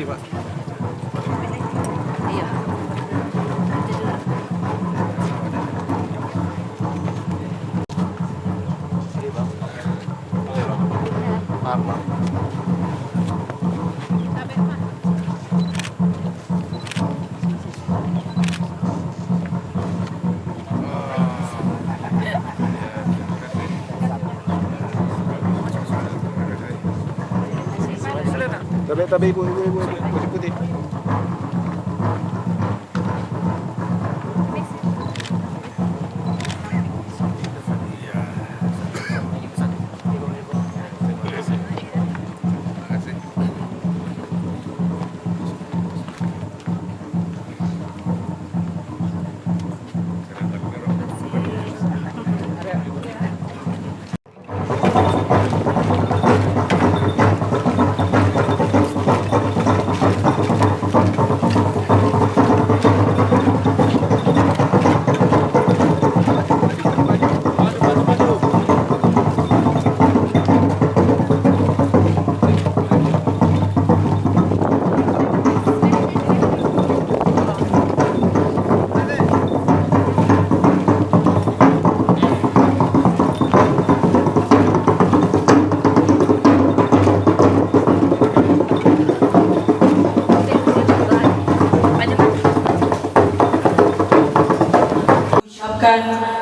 Permisi, Pak. Iya. Maaf, Pak. Tabi ibu putih-putih.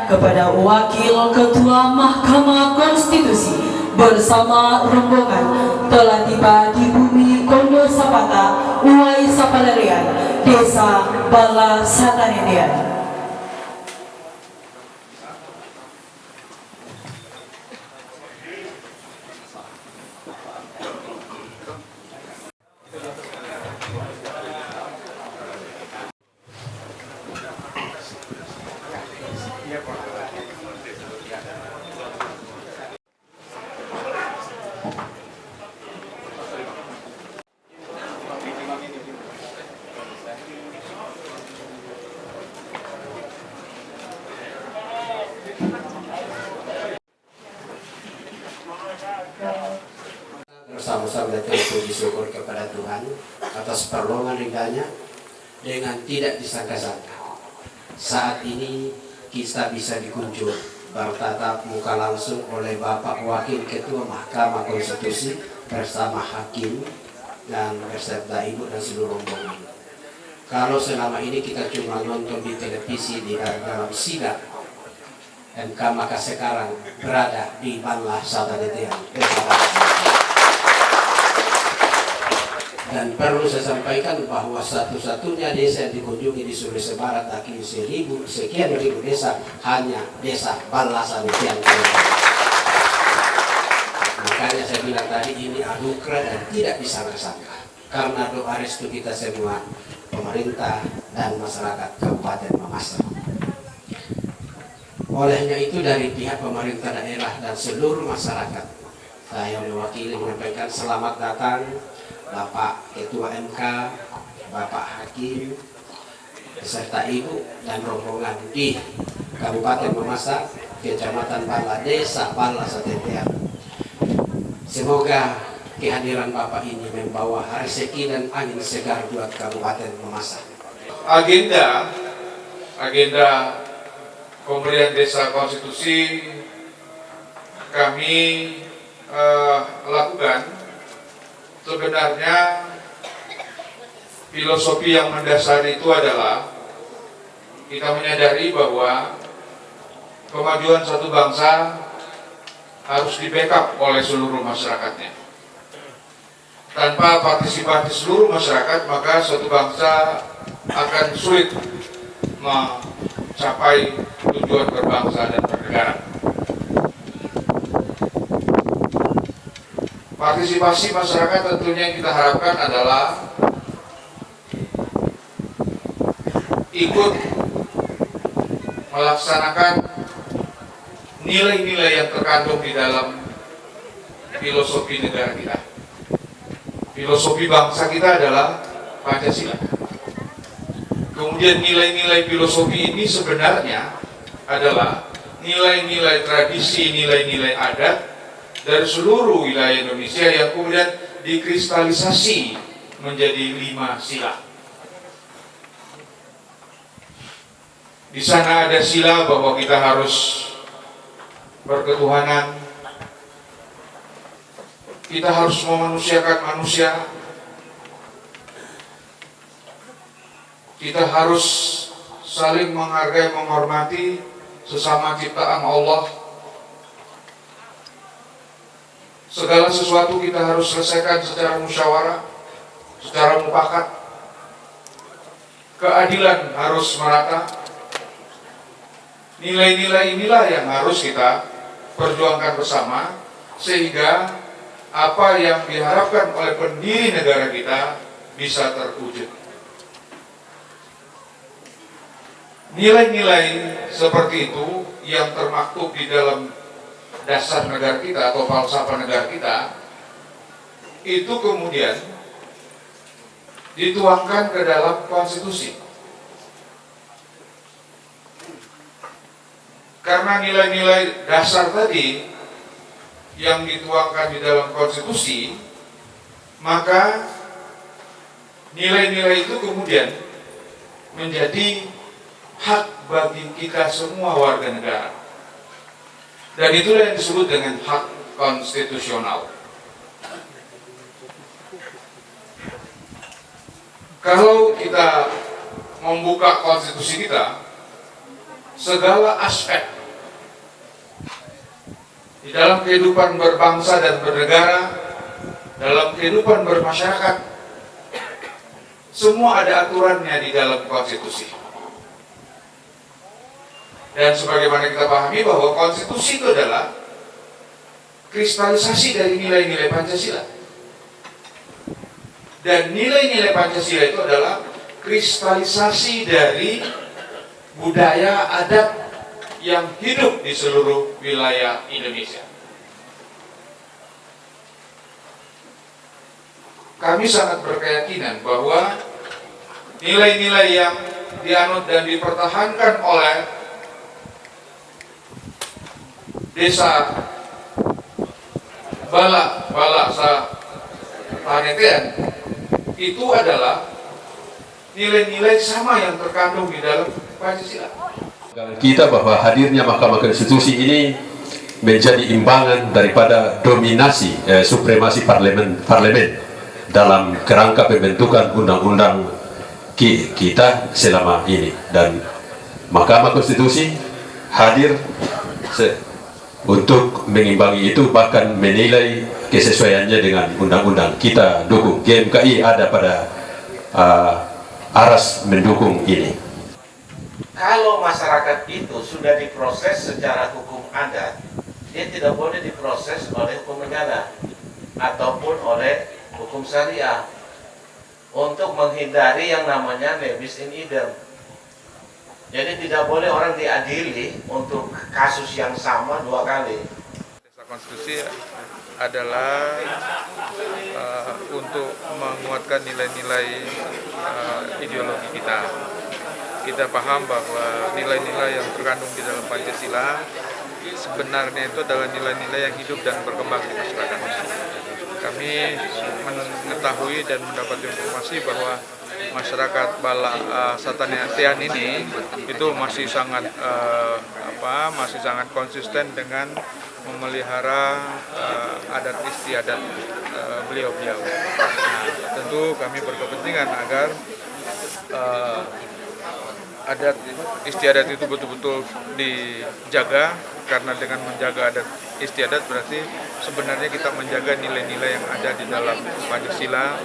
Kepada Wakil Ketua Mahkamah Konstitusi bersama rombongan telah tiba di bumi Kondo Sapata, Uwai Sapalarian, Desa Bala Satanedian. Bersama-sama puji syukur kepada Tuhan atas pertolongan ridhanya dengan tidak disangka-sangka. Saat ini kita bisa dikunjung bertatap muka langsung oleh Bapak Wakil Ketua Mahkamah Konstitusi bersama Hakim dan beserta Ibu dan seluruh rombongan. Kalau selama ini kita cuma nonton di televisi di dalam sidang MK, maka sekarang berada di Bala Satanedian. Dan perlu saya sampaikan bahwa satu-satunya desa yang dikunjungi di Sulawesi Barat akhirnya sekian ribu desa hanya desa Bala Satanedian. Makanya saya bilang tadi ini anugerah dan tidak disangka-sangka. Karena doa restu kita semua, pemerintah dan masyarakat Kabupaten Mamasa. Olehnya itu dari pihak pemerintah daerah dan seluruh masyarakat, saya mewakili menyampaikan selamat datang Bapak Ketua MK, Bapak Hakim, beserta Ibu dan rombongan di Kabupaten Mamasa, Kecamatan Bala, Desa Bala Satanedian. Semoga kehadiran Bapak ini membawa rezeki dan angin segar buat Kabupaten Mamasa. Agenda pemberian desa konstitusi kami lakukan. Sebenarnya filosofi yang mendasari itu adalah kita menyadari bahwa kemajuan satu bangsa harus di-backup oleh seluruh masyarakatnya. Tanpa partisipasi seluruh masyarakat, maka suatu bangsa akan sulit mencapai tujuan berbangsa dan bernegara. Partisipasi masyarakat tentunya yang kita harapkan adalah ikut melaksanakan nilai-nilai yang terkandung di dalam filosofi negara kita. Filosofi bangsa kita adalah Pancasila. Kemudian nilai-nilai filosofi ini sebenarnya adalah nilai-nilai tradisi, nilai-nilai adat dari seluruh wilayah Indonesia yang kemudian dikristalisasi menjadi 5 sila. Di sana ada sila bahwa kita harus berketuhanan, kita harus memanusiakan manusia, kita harus saling menghargai, menghormati sesama ciptaan Allah. Segala sesuatu kita harus selesaikan secara musyawarah, secara mufakat. Keadilan harus merata. Nilai-nilai inilah yang harus kita perjuangkan bersama, sehingga apa yang diharapkan oleh pendiri negara kita bisa terwujud. Nilai-nilai seperti itu yang termaktub di dalam dasar negara kita atau falsafah negara kita, itu kemudian dituangkan ke dalam konstitusi. Karena nilai-nilai dasar tadi yang dituangkan di dalam konstitusi, maka nilai-nilai itu kemudian menjadi hak bagi kita semua warga negara. Dan itulah yang disebut dengan hak konstitusional. Kalau kita membuka konstitusi kita, segala aspek di dalam kehidupan berbangsa dan bernegara, dalam kehidupan bermasyarakat, semua ada aturannya di dalam konstitusi. Dan sebagaimana kita pahami bahwa konstitusi itu adalah kristalisasi dari nilai-nilai Pancasila. Dan nilai-nilai Pancasila itu adalah kristalisasi dari budaya adat yang hidup di seluruh wilayah Indonesia. Kami sangat berkeyakinan bahwa nilai-nilai yang dianut dan dipertahankan oleh Desa Balak Tanetean itu adalah nilai-nilai sama yang terkandung di dalam Pancasila. Kita bahwa hadirnya Mahkamah Konstitusi ini menjadi imbangan daripada dominasi supremasi parlemen dalam kerangka pembentukan undang-undang kita selama ini, dan Mahkamah Konstitusi hadir untuk mengimbangi itu, bahkan menilai kesesuaiannya dengan undang-undang. Kita dukung, GMKI ada pada aras mendukung ini. Kalau masyarakat itu sudah diproses secara hukum adat, dia tidak boleh diproses oleh hukum negara ataupun oleh hukum syariah, untuk menghindari yang namanya nebis in idem. Jadi tidak boleh orang diadili untuk kasus yang sama 2 kali. Konstitusi adalah untuk menguatkan nilai-nilai ideologi kita. Kita paham bahwa nilai-nilai yang terkandung di dalam Pancasila sebenarnya itu adalah nilai-nilai yang hidup dan berkembang di masyarakat. Kami mengetahui dan mendapat informasi bahwa masyarakat Balak Tanetean ini itu masih sangat konsisten dengan memelihara adat istiadat beliau-beliau. Nah, tentu kami berkepentingan agar adat istiadat itu betul-betul dijaga, karena dengan menjaga adat istiadat berarti sebenarnya kita menjaga nilai-nilai yang ada di dalam Pancasila,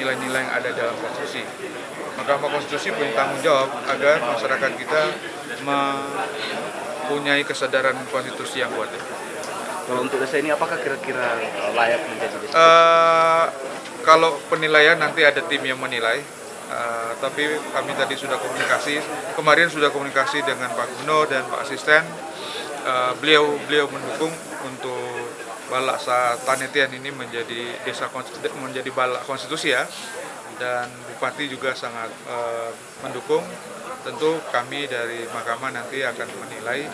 nilai-nilai yang ada dalam konstitusi. Mahkamah Konstitusi punya tanggung jawab agar masyarakat kita mempunyai kesadaran konstitusi yang kuat. Kalau untuk desa ini apakah kira-kira layak menjadi desa? Kalau penilaian nanti ada tim yang menilai, tapi kami tadi sudah komunikasi, kemarin sudah komunikasi dengan Pak Gubernur dan Pak Asisten. Beliau mendukung untuk Balak Tanetean ini menjadi menjadi balak konstitusi ya, dan Bupati juga sangat mendukung. Tentu kami dari Mahkamah nanti akan menilai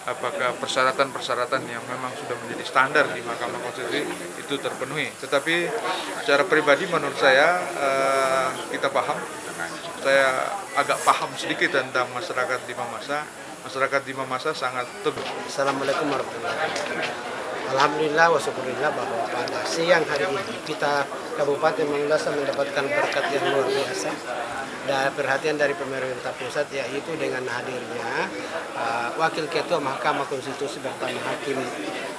apakah persyaratan-persyaratan yang memang sudah menjadi standar di Mahkamah Konstitusi itu terpenuhi. Tetapi secara pribadi menurut saya kita paham, saya agak paham sedikit tentang masyarakat di Mamasa. Masyarakat di Mamasa sangat teduh. Assalamualaikum warahmatullahi wabarakatuh. Alhamdulillah wa syukurillah bahwa pada siang hari ini kita Kabupaten Mamasa mendapatkan berkat yang luar biasa dan perhatian dari pemerintah pusat, yaitu dengan hadirnya Wakil Ketua Mahkamah Konstitusi bersama Hakim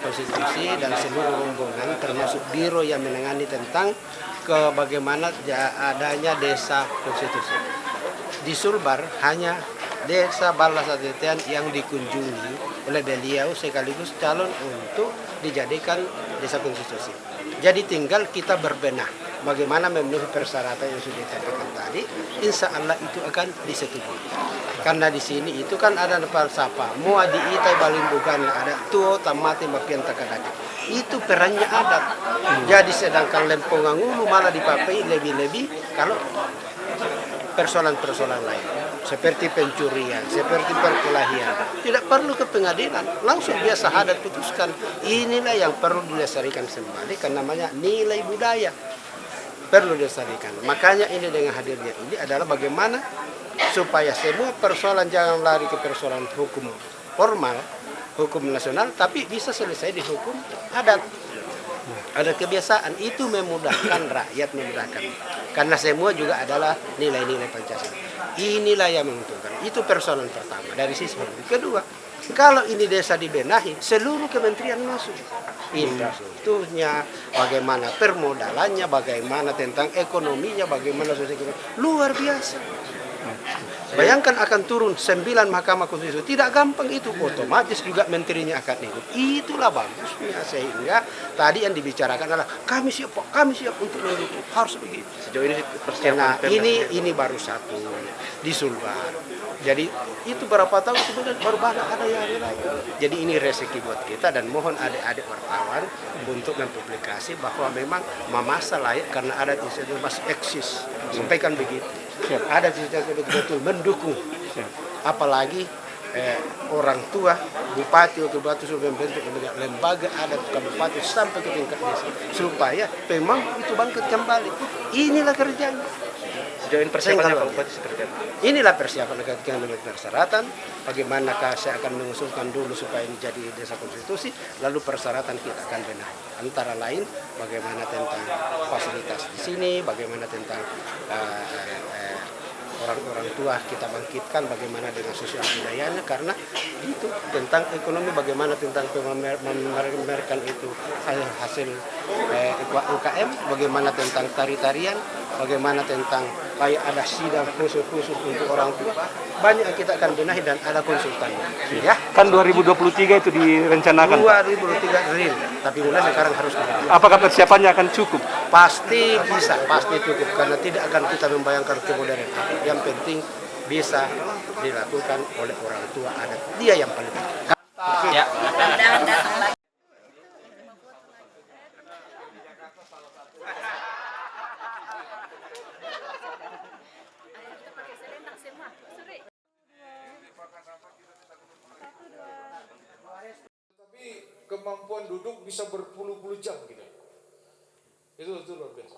Konstitusi dan seluruh rombongan termasuk biro yang menangani tentang bagaimana adanya desa konstitusi. Di Sulbar hanya Desa Balasatetean yang dikunjungi oleh beliau sekaligus calon untuk dijadikan desa konstitusi. Jadi tinggal kita berbenah bagaimana memenuhi persyaratan yang sudah dikatakan tadi, insya Allah itu akan disetujui. Karena di sini itu kan ada falsafah, mua diitai balimbukan ada tuo tamati mapian takadaki. Itu perannya adat. Jadi sedangkan lempongan ulu malah dipakai lebih-lebih kalau persoalan-persoalan lain seperti pencurian, seperti perkelahian, tidak perlu ke pengadilan, langsung biasa adat putuskan. Inilah yang perlu dilestarikan kembali, karena namanya nilai budaya perlu dilestarikan. Makanya ini dengan hadirnya ini adalah bagaimana supaya semua persoalan jangan lari ke persoalan hukum formal, hukum nasional, tapi bisa selesai di hukum adat. Ada kebiasaan, itu memudahkan rakyat, memudahkan. Karena semua juga adalah nilai-nilai Pancasila. Inilah yang menguntungkan. Itu persoalan pertama dari sisi hukum. Kedua, kalau ini desa dibenahi, seluruh kementerian masuk. Infrastrukturnya, bagaimana permodalannya, bagaimana tentang ekonominya, bagaimana sosial ekonomi. Luar biasa. Bayangkan akan turun 9 Mahkamah Konstitusi, tidak gampang itu, otomatis juga menterinya akan ikut. Itulah bagusnya, sehingga tadi yang dibicarakan adalah kami siap untuk mendukung, harus begitu. Sejauh ini persiapan Nah, ini baru satu di Sulbar. Jadi itu berapa tahun kemudian baru banyak ada yang lain. Jadi ini rezeki buat kita, dan mohon adik-adik wartawan untuk mempublikasi bahwa memang Mamasa layak karena adat istiadat masih eksis. Sampaikan begitu. Ada istiadat betul-betul mendukung. Apalagi orang tua, bupati, wakil bupati sudah membentuk lembaga adat kabupaten sampai ke tingkat desa supaya memang itu bangkit kembali. Inilah kerjanya. Sejauh ini persiapannya Pak Bupati seperti apa? Inilah persiapan ketika memenuhi persyaratan. Bagaimanakah saya akan mengusulkan dulu supaya ini jadi desa konstitusi, lalu persyaratan kita akan benahi. Antara lain bagaimana tentang fasilitas di sini, bagaimana tentang orang-orang tua kita bangkitkan, bagaimana dengan sosial budayanya, karena itu tentang ekonomi, bagaimana tentang memamerkan itu hasil UKM, bagaimana tentang tari-tarian, bagaimana tentang kayak ada sidang khusus untuk orang tua, banyak yang kita akan benahi dan ada konsultannya. Ya. Kan 2023 itu direncanakan. 2023 real, tapi mulai sekarang harus kita. Apakah persiapannya akan cukup? Pasti bisa, pasti cukup, karena tidak akan kita membayangkan kemodernan. Yang penting bisa dilakukan oleh orang tua adat. Dia yang paling penting. Ya. Tapi kemampuan duduk bisa berpuluh-puluh jam gitu. Itu luar biasa.